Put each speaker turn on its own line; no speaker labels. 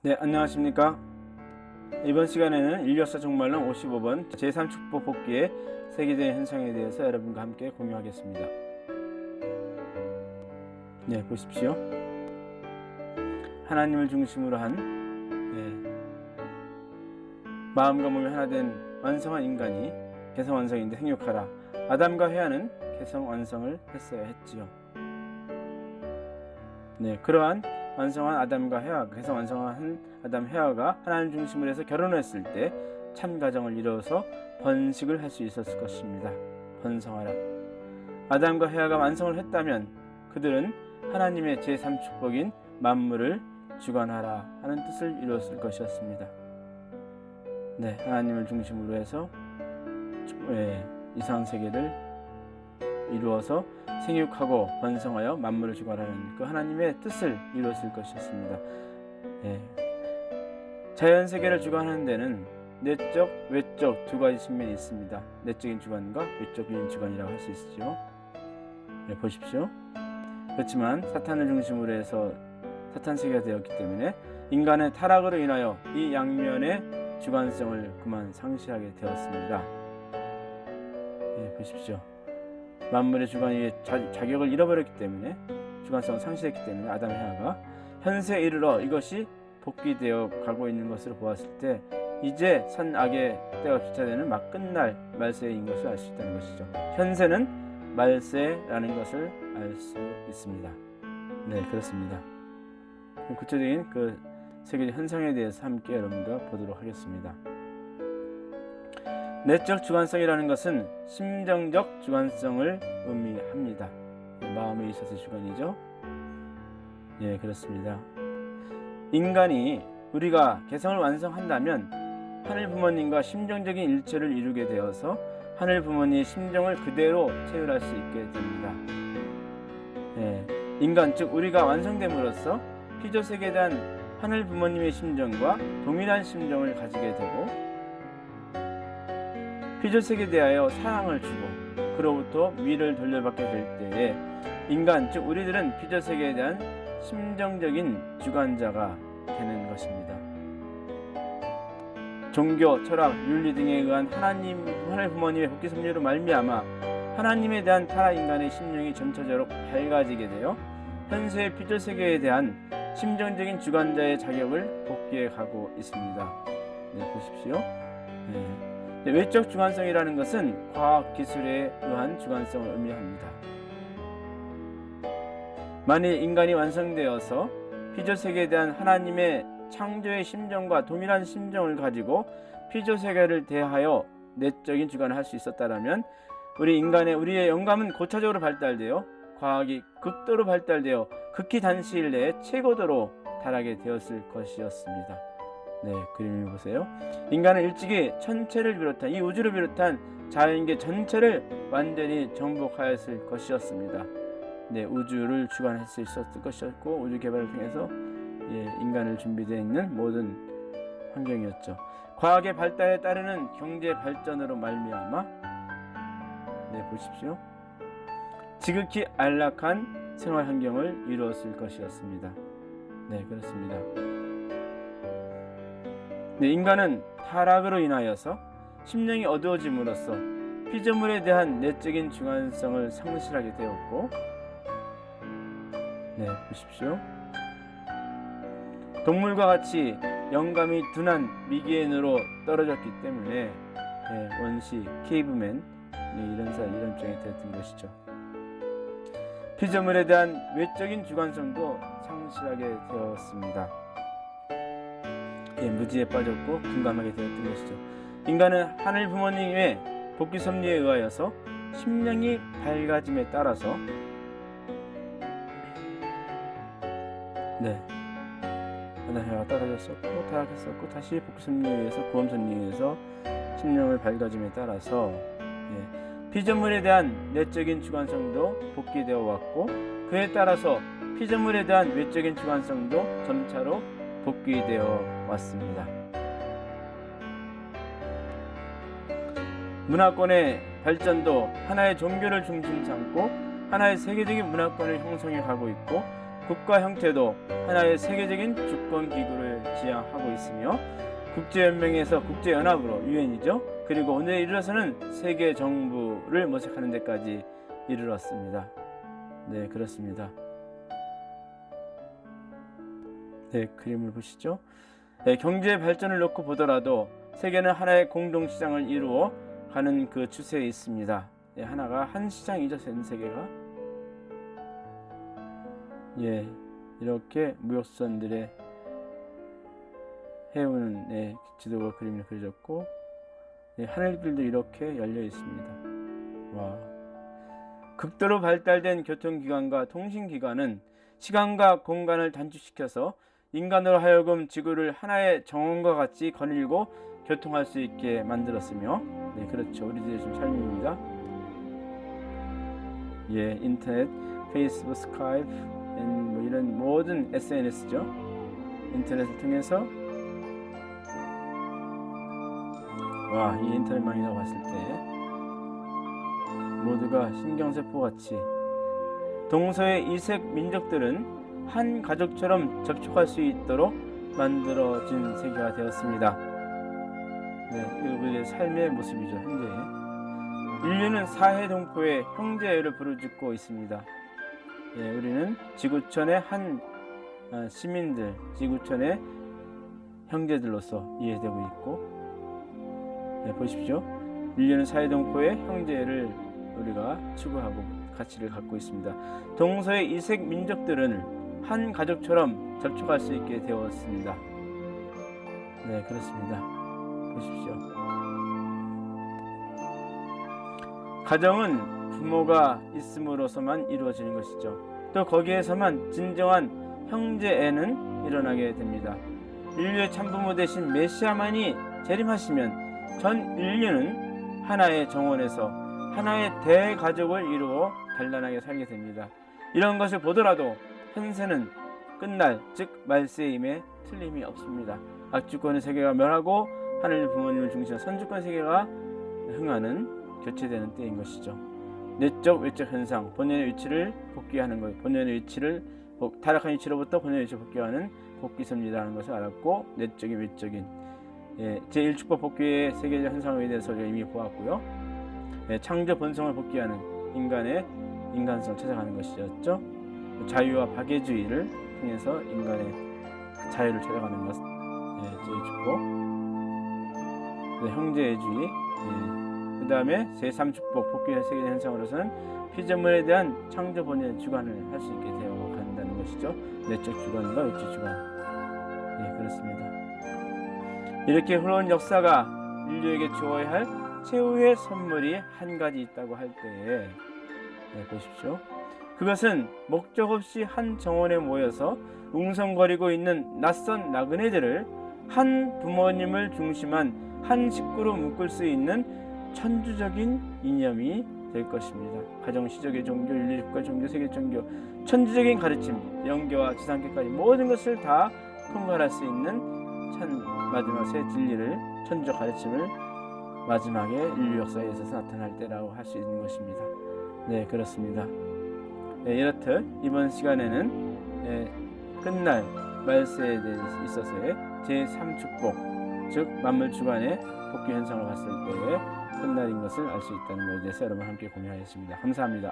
네, 안녕하십니까. 이번 시간에는 인류역사 종말론 55번 제3축복 복귀의 세계적인 현상에 대해서 여러분과 함께 공유하겠습니다. 네, 보십시오. 하나님을 중심으로 한 마음과 몸이 하나 된 완성한 인간이 개성완성인데 생육하라. 아담과 헤아는 개성완성을 했어야 했지요. 네, 그러한 완성한 아담과 헤아, 그래서 완성한 아담 헤아가 하나님 중심으로 해서 결혼을 했을 때 참 가정을 이루어서 번식을 할 수 있었을 것입니다. 번성하라. 아담과 헤아가 완성을 했다면 그들은 하나님의 제3축복인 만물을 주관하라 하는 뜻을 이루었을 것이었습니다. 네, 하나님을 중심으로 해서 이상 세계를 이루어서 생육하고 번성하여 만물을 주관하는 그 하나님의 뜻을 이루었을 것이었습니다. 자연 세계를 주관하는 데는 내적, 외적 두 가지 측면이 있습니다. 내적인 주관과 외적인 주관이라고 할 수 있죠. 보십시오. 그렇지만 사탄을 중심으로 해서 사탄 세계가 되었기 때문에 인간의 타락으로 인하여 이 양면의 주관성을 그만 상실하게 되었습니다. 보십시오. 만물의 주관이 자격을 잃어버렸기 때문에 주관성을 상실했기 때문에 아담 헤아가 현세에 이르러 이것이 복귀되어 가고 있는 것으로 보았을 때 이제 선악의 때가 기차되는 막 끝날 말세인 것을 알 수 있다는 것이죠. 현세는 말세라는 것을 알 수 있습니다. 네, 그렇습니다. 구체적인 그 세계적 현상에 대해서 함께 여러분과 보도록 하겠습니다. 내적 주관성이라는 것은 심정적 주관성을 의미합니다. 마음에 있어서 주관이죠. 예, 그렇습니다. 인간이 우리가 개성을 완성한다면 하늘 부모님과 심정적인 일체를 이루게 되어서 하늘 부모님의 심정을 그대로 체휼할 수 있게 됩니다. 인간 즉 우리가 완성됨으로써 피조세계에 대한 하늘 부모님의 심정과 동일한 심정을 가지게 되고 피조세계에 대하여 사랑을 주고 그로부터 미를 돌려받게 될 때에 인간 즉 우리들은 피조세계에 대한 심정적인 주관자가 되는 것입니다. 종교, 철학, 윤리 등에 의한 하늘 부모님의 복귀 섭리로 말미암아 하나님에 대한 타락 인간의 심령이 점차적으로 밝아지게 되어 현세의 피조세계에 대한 심정적인 주관자의 자격을 복귀해 가고 있습니다. 네, 보십시오. 외적 주관성이라는 것은 과학 기술에 의한 주관성을 의미합니다. 만일 인간이 완성되어서 피조세계에 대한 하나님의 창조의 심정과 동일한 심정을 가지고 피조세계를 대하여 내적인 주관을 할 수 있었다면 우리의 영감은 고차적으로 발달되어 과학이 극도로 발달되어 극히 단시일 내에 최고도로 달하게 되었을 것이었습니다. 네, 그림을 보세요. 인간은 일찍이 천체를 비롯한 이 우주를 비롯한 자연계 전체를 완전히 정복하였을 것이었습니다. 네, 우주를 주관할 수 있었을 것이었고 우주 개발을 통해서 인간을 준비되어 있는 모든 환경이었죠. 과학의 발달에 따르는 경제 발전으로 말미암아 보십시오. 지극히 안락한 생활 환경을 이루었을 것이었습니다. 네, 그렇습니다. 인간은 타락으로 인하여서 심령이 어두워짐으로써 피조물에 대한 내적인 주관성을 상실하게 되었고 보십시오. 동물과 같이 영감이 둔한 미개인으로 떨어졌기 때문에 원시, 케이브맨 이런 쪽이 되었던 것이죠. 피조물에 대한 외적인 주관성도 상실하게 되었습니다. 무지에 빠졌고 둔감하게 되었던 것이죠. 인간은 하늘 부모님의 복귀 섭리에 의하여서 심령이 밝아짐에 따라서 아담 헤아가 떨어졌었고 타락했었고 다시 복귀 섭리에 의해서 구원 섭리에 의해서 심령을 밝아짐에 따라서 피조물에 대한 내적인 주관성도 복귀되어 왔고 그에 따라서 피조물에 대한 외적인 주관성도 점차로 복귀되어 왔습니다. 문화권의 발전도 하나의 종교를 중심 삼고 하나의 세계적인 문화권을 형성해 가고 있고 국가 형태도 하나의 세계적인 주권 기구를 지향하고 있으며 국제연맹에서 국제연합으로 유엔이죠. 그리고 오늘에 이르러서는 세계 정부를 모색하는 데까지 이르렀습니다. 네, 그렇습니다. 네, 그림을 보시죠. 네, 경제 발전을 놓고 보더라도 세계는 하나의 공동시장을 이루어 가는 그 추세에 있습니다. 네, 하나가 한 시장이죠, 전 세계가. 예, 이렇게 무역선들의 해우는 지도가 그림을 그려졌고, 하늘길도 이렇게 열려 있습니다. 와, 극도로 발달된 교통기관과 통신기관은 시간과 공간을 단축시켜서 인간으로 하여금 지구를 하나의 정원과 같이 거닐고 교통할 수 있게 만들었으며, 네, 그렇죠. 우리들의 지금 삶입니다. 예, 인터넷, 페이스북, 스카이프, 뭐 이런 모든 SNS죠. 인터넷을 통해서 와, 이 인터넷망이라고 봤을 때 모두가 신경세포같이 동서의 이색 민족들은 한 가족처럼 접촉할 수 있도록 만들어진 세계가 되었습니다. 네, 우리의 삶의 모습이죠. 현재 인류는 사해동포의 형제애를 부르짖고 있습니다. 예, 우리는 지구촌의 한 시민들, 지구촌의 형제들로서 이해되고 있고, 네, 보십시오. 인류는 사해동포의 형제를 우리가 추구하고 가치를 갖고 있습니다. 동서의 이색 민족들은 한 가족처럼 접촉할 수 있게 되었습니다. 네, 그렇습니다. 보십시오. 가정은 부모가 있음으로서만 이루어지는 것이죠. 또 거기에서만 진정한 형제애는 일어나게 됩니다. 인류의 참부모 대신 메시아만이 재림하시면 전 인류는 하나의 정원에서 하나의 대가족을 이루어 단란하게 살게 됩니다. 이런 것을 보더라도 현세는 끝날, 즉 말세임에 틀림이 없습니다. 악주권의 세계가 멸하고 하늘 부모님을 중심으로 선주권 세계가 흥하는 교체되는 때인 것이죠. 내적 외적 현상, 본연의 위치를 복귀하는 것, 본연의 위치를 타락한 위치로부터 본연의 위치를 복귀하는 복귀섭니다라는 것을 알았고, 내적인 외적인 제1축복 복귀의 세계적 현상에 대해서 이미 보았고요. 창조 본성을 복귀하는 인간의 인간성 찾아가는 것이었죠. 자유와 박애주의를 통해서 인간의 자유를 찾아가는 것, 제1축복. 형제주의, 그 다음에 제3축복 복귀의 세계적 현상으로서는 피조물에 대한 창조 본연의 주관을 할 수 있게 되어 간다는 것이죠. 내적 주관과 외적 주관. 그렇습니다. 이렇게 흘러온 역사가 인류에게 주어야 할 최후의 선물이 한 가지 있다고 할 때에, 보십시오. 그것은 목적 없이 한 정원에 모여서 웅성거리고 있는 낯선 나그네들을 한 부모님을 중심한 한 식구로 묶을 수 있는 천주적인 이념이 될 것입니다. 가정, 시족의 종교, 인류 국가 종교, 세계 종교, 천주적인 가르침, 영계와 지상계까지 모든 것을 다 통괄할 수 있는 마지막 새 진리를, 천주적 가르침을 마지막에 인류 역사에 있어서 나타날 때라고 할 수 있는 것입니다. 네, 그렇습니다. 이렇듯 이번 시간에는 끝날 말세에 있어서의 제3축복, 즉 만물 주관의 복귀 현상을 봤을 때의 끝날인 것을 알 수 있다는 것에 대해서 여러분 함께 공유하였습니다. 감사합니다.